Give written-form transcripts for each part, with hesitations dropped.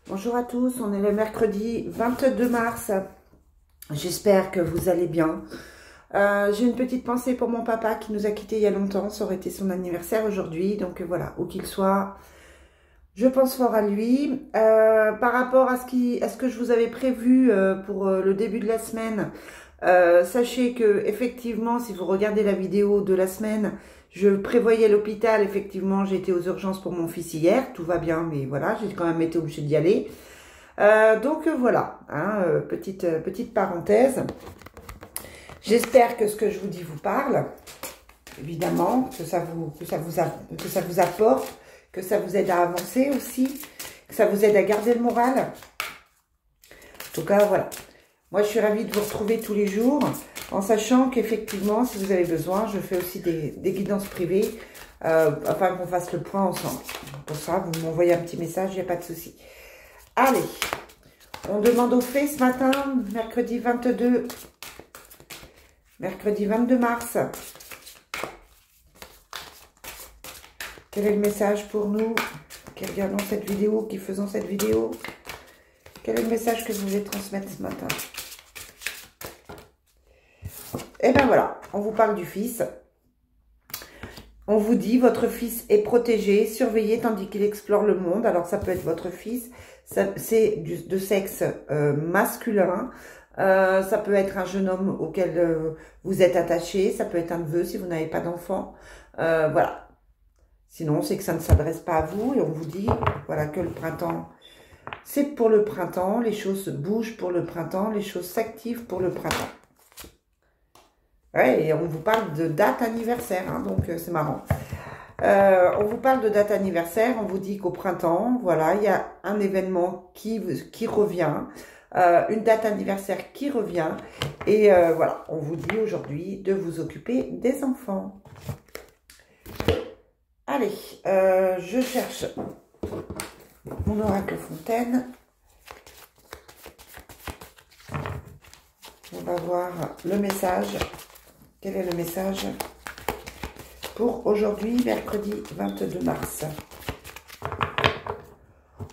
Bonjour à tous, on est le mercredi 22 mars. J'espère que vous allez bien. J'ai une petite pensée pour mon papa qui nous a quittés il y a longtemps. Ça aurait été son anniversaire aujourd'hui. Donc voilà, où qu'il soit, je pense fort à lui. Par rapport à ce que je vous avais prévu pour le début de la semaine, sachez que effectivement, si vous regardez la vidéo de la semaine, je prévoyais l'hôpital. Effectivement, j'ai été aux urgences pour mon fils hier. Tout va bien, mais voilà, j'ai quand même été obligée d'y aller. Donc voilà, hein, petite parenthèse. J'espère que ce que je vous dis vous parle. Évidemment, que ça vous apporte, que ça vous aide à avancer aussi, que ça vous aide à garder le moral. En tout cas, voilà. Moi, je suis ravie de vous retrouver tous les jours, en sachant qu'effectivement, si vous avez besoin, je fais aussi des guidances privées, afin qu'on fasse le point ensemble. Pour ça, vous m'envoyez un petit message, il n'y a pas de souci. Allez, on demande aux fées ce matin, mercredi 22 mars. Quel est le message pour nous qui regardons cette vidéo, qui faisons cette vidéo? Quel est le message que vous voulez transmettre ce matin? Et bien voilà, on vous parle du fils. On vous dit, votre fils est protégé, surveillé tandis qu'il explore le monde. Alors ça peut être votre fils, c'est de sexe masculin. Ça peut être un jeune homme auquel vous êtes attaché. Ça peut être un neveu si vous n'avez pas d'enfant. Voilà. Sinon, c'est que ça ne s'adresse pas à vous. Et on vous dit, voilà, que le printemps, c'est pour le printemps. Les choses bougent pour le printemps. Les choses s'activent pour le printemps. Ouais, et on vous parle de date anniversaire, hein, donc c'est marrant. On vous parle de date anniversaire, on vous dit qu'au printemps, voilà, il y a un événement qui revient, une date anniversaire qui revient, et voilà, on vous dit aujourd'hui de vous occuper des enfants. Allez, je cherche mon oracle fontaine. On va voir le message. Quel est le message pour aujourd'hui, mercredi 22 mars?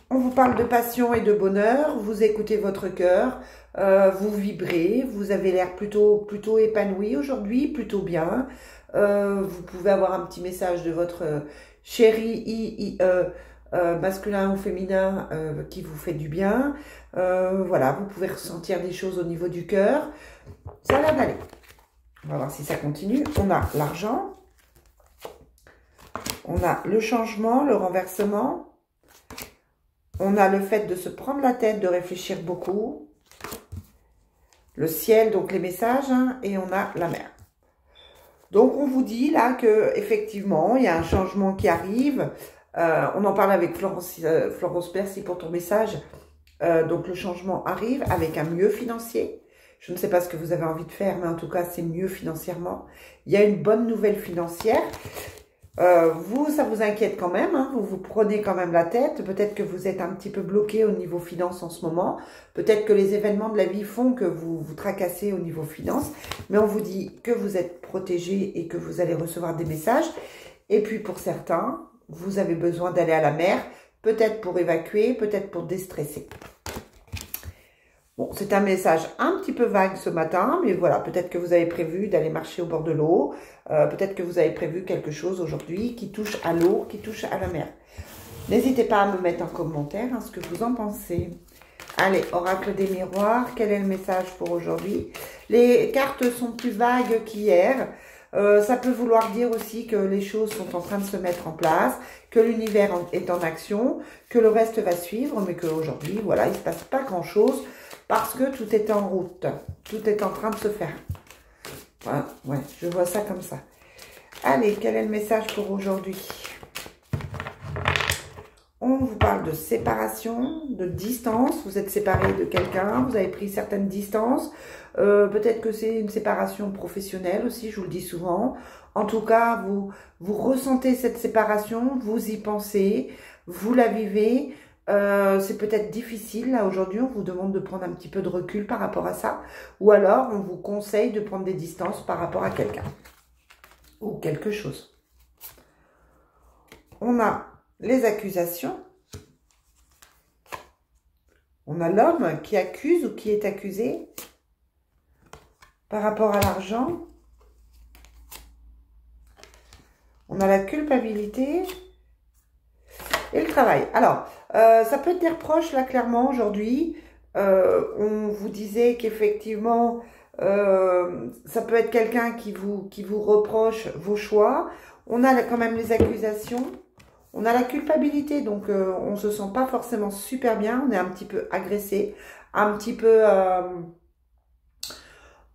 On vous parle de passion et de bonheur, vous écoutez votre cœur, vous vibrez, vous avez l'air plutôt épanoui aujourd'hui, plutôt bien. Vous pouvez avoir un petit message de votre chéri masculin ou féminin qui vous fait du bien. Voilà, vous pouvez ressentir des choses au niveau du cœur. Ça a l'air d'aller. On va voir si ça continue. On a l'argent. On a le changement, le renversement. On a le fait de se prendre la tête, de réfléchir beaucoup. Le ciel, donc les messages. Hein, et on a la mer. Donc, on vous dit là que effectivement, il y a un changement qui arrive. On en parle avec Florence, merci pour ton message. Donc, le changement arrive avec un mieux financier. Je ne sais pas ce que vous avez envie de faire, mais en tout cas, c'est mieux financièrement. Il y a une bonne nouvelle financière. Vous, ça vous inquiète quand même, hein, vous vous prenez quand même la tête. Peut-être que vous êtes un petit peu bloqué au niveau finance en ce moment. Peut-être que les événements de la vie font que vous vous tracassez au niveau finance. Mais on vous dit que vous êtes protégé et que vous allez recevoir des messages. Et puis pour certains, vous avez besoin d'aller à la mer. Peut-être pour évacuer, peut-être pour déstresser. Bon, c'est un message un petit peu vague ce matin, mais voilà, peut-être que vous avez prévu d'aller marcher au bord de l'eau, peut-être que vous avez prévu quelque chose aujourd'hui qui touche à l'eau, qui touche à la mer. N'hésitez pas à me mettre en commentaire hein, ce que vous en pensez. Allez, oracle des miroirs, quel est le message pour aujourd'hui? Les cartes sont plus vagues qu'hier. Ça peut vouloir dire aussi que les choses sont en train de se mettre en place, que l'univers est en action, que le reste va suivre, mais qu'aujourd'hui, voilà, il ne se passe pas grand-chose parce que tout est en route, tout est en train de se faire. Voilà, ouais, je vois ça comme ça. Allez, quel est le message pour aujourd'hui? On vous parle de séparation, de distance. Vous êtes séparé de quelqu'un, vous avez pris certaines distances. Peut-être que c'est une séparation professionnelle aussi, je vous le dis souvent. En tout cas, vous ressentez cette séparation, vous y pensez, vous la vivez. C'est peut-être difficile, là, aujourd'hui, on vous demande de prendre un petit peu de recul par rapport à ça. Ou alors, on vous conseille de prendre des distances par rapport à quelqu'un. Ou quelque chose. On a les accusations. On a l'homme qui accuse ou qui est accusé par rapport à l'argent. On a la culpabilité et le travail. Alors, ça peut être des reproches, là, clairement, aujourd'hui. On vous disait qu'effectivement, ça peut être quelqu'un qui vous reproche vos choix. On a quand même les accusations. On a la culpabilité, donc on ne se sent pas forcément super bien. On est un petit peu agressé, un petit peu...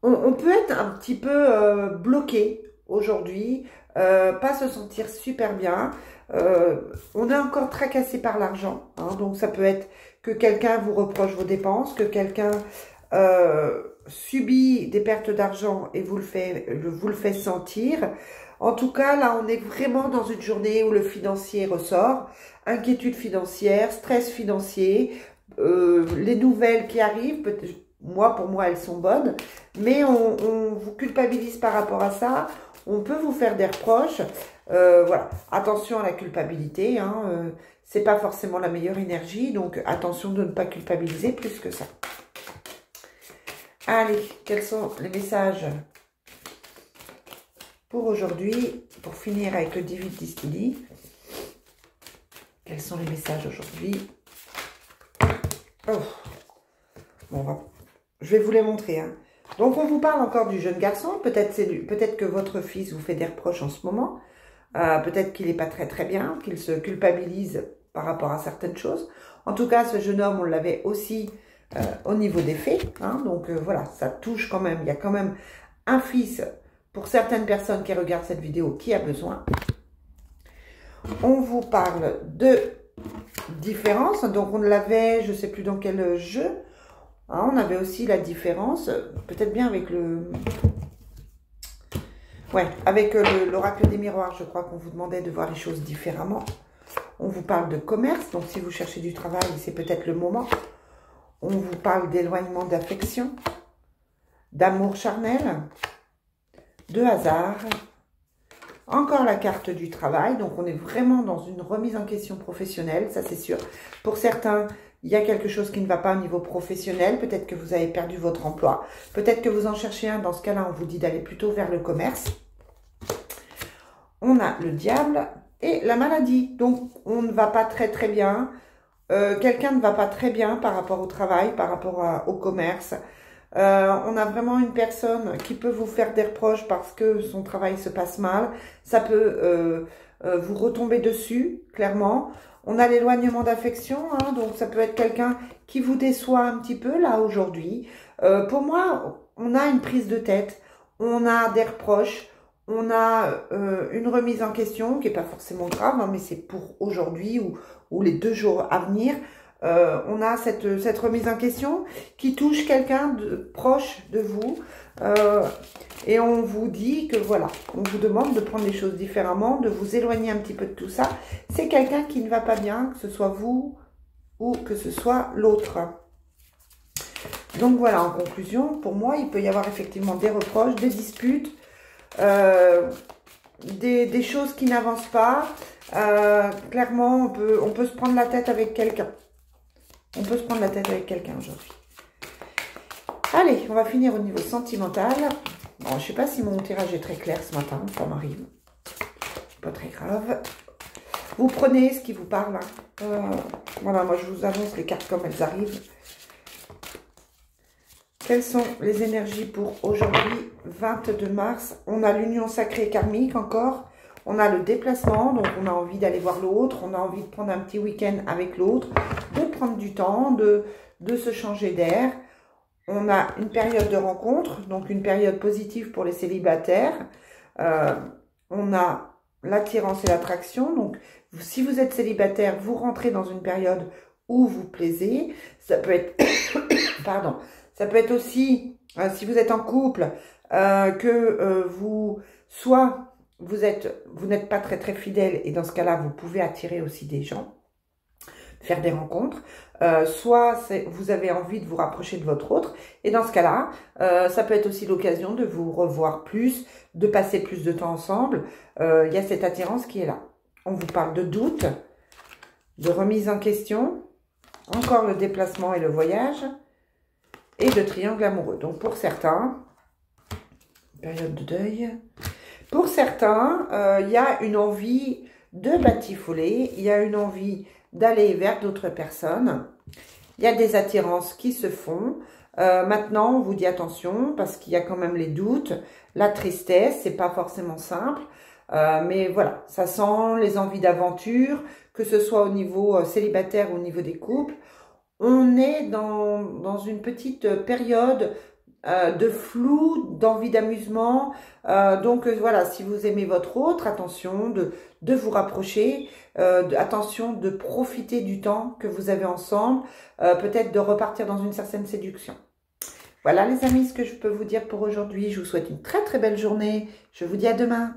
on peut être un petit peu bloqué aujourd'hui, pas se sentir super bien. On est encore tracassé par l'argent, hein, donc ça peut être que quelqu'un vous reproche vos dépenses, que quelqu'un subit des pertes d'argent et vous le fait sentir. En tout cas, là, on est vraiment dans une journée où le financier ressort. Inquiétude financière, stress financier, les nouvelles qui arrivent, pour moi, elles sont bonnes, mais on vous culpabilise par rapport à ça. On peut vous faire des reproches. Voilà, attention à la culpabilité, hein, c'est pas forcément la meilleure énergie, donc attention de ne pas culpabiliser plus que ça. Allez, quels sont les messages pour aujourd'hui, pour finir avec le Divine Distillery? Quels sont les messages aujourd'hui? Oh. Bon, je vais vous les montrer. Hein. Donc, on vous parle encore du jeune garçon. Peut-être que votre fils vous fait des reproches en ce moment. Peut-être qu'il n'est pas très bien, qu'il se culpabilise par rapport à certaines choses. En tout cas, ce jeune homme, on l'avait aussi au niveau des faits. Hein. Donc, voilà, ça touche quand même. Il y a quand même un fils... Pour certaines personnes qui regardent cette vidéo, qui a besoin. On vous parle de différence. Donc, on l'avait, je ne sais plus dans quel jeu. Hein, on avait aussi la différence. Peut-être bien avec le... Ouais, avec l'oracle des miroirs, je crois qu'on vous demandait de voir les choses différemment. On vous parle de commerce. Donc, si vous cherchez du travail, c'est peut-être le moment. On vous parle d'éloignement d'affection, d'amour charnel, de hasard, encore la carte du travail, donc on est vraiment dans une remise en question professionnelle, ça c'est sûr. Pour certains, il y a quelque chose qui ne va pas au niveau professionnel, peut-être que vous avez perdu votre emploi, peut-être que vous en cherchez un, dans ce cas-là on vous dit d'aller plutôt vers le commerce. On a le diable et la maladie, donc on ne va pas très bien, quelqu'un ne va pas très bien par rapport au travail, par rapport au commerce. On a vraiment une personne qui peut vous faire des reproches parce que son travail se passe mal. Ça peut vous retomber dessus, clairement. On a l'éloignement d'affection, hein, donc ça peut être quelqu'un qui vous déçoit un petit peu, là, aujourd'hui. Pour moi, on a une prise de tête, on a des reproches, on a une remise en question qui n'est pas forcément grave, hein, mais c'est pour aujourd'hui ou les 2 jours à venir. On a cette remise en question qui touche quelqu'un de proche de vous et on vous dit que voilà, on vous demande de prendre les choses différemment, de vous éloigner un petit peu de tout ça. C'est quelqu'un qui ne va pas bien, que ce soit vous ou que ce soit l'autre. Donc voilà, en conclusion, pour moi, il peut y avoir effectivement des reproches, des disputes, des choses qui n'avancent pas. Clairement, on peut se prendre la tête avec quelqu'un. On peut se prendre la tête avec quelqu'un aujourd'hui. Allez, on va finir au niveau sentimental. Bon, je ne sais pas si mon tirage est très clair ce matin, ça m'arrive. Pas très grave. Vous prenez ce qui vous parle. Hein. Voilà, moi je vous annonce les cartes comme elles arrivent. Quelles sont les énergies pour aujourd'hui, 22 mars? On a l'union sacrée karmique encore. On a le déplacement, donc on a envie d'aller voir l'autre, on a envie de prendre un petit week-end avec l'autre, de prendre du temps, de se changer d'air. On a une période de rencontre, donc une période positive pour les célibataires. On a l'attirance et l'attraction, donc si vous êtes célibataire, vous rentrez dans une période où vous plaisez. Ça peut être, pardon, ça peut être aussi, si vous êtes en couple, que soit vous n'êtes pas très fidèle et dans ce cas-là, vous pouvez attirer aussi des gens, faire des rencontres. Soit vous avez envie de vous rapprocher de votre autre et dans ce cas-là, ça peut être aussi l'occasion de vous revoir plus, de passer plus de temps ensemble. Il y a cette attirance qui est là. On vous parle de doute, de remise en question. encore le déplacement et le voyage, et le triangle amoureux. Donc pour certains, période de deuil, pour certains, il y a une envie de batifoler, il y a une envie d'aller vers d'autres personnes, il y a des attirances qui se font. Maintenant, on vous dit attention, parce qu'il y a quand même les doutes, la tristesse, c'est pas forcément simple, mais voilà, ça sent les envies d'aventure, que ce soit au niveau célibataire ou au niveau des couples. On est dans une petite période de flou, d'envie d'amusement. Donc voilà, si vous aimez votre autre, attention de vous rapprocher, attention de profiter du temps que vous avez ensemble, peut-être de repartir dans une certaine séduction. Voilà les amis, ce que je peux vous dire pour aujourd'hui. Je vous souhaite une très très belle journée. Je vous dis à demain.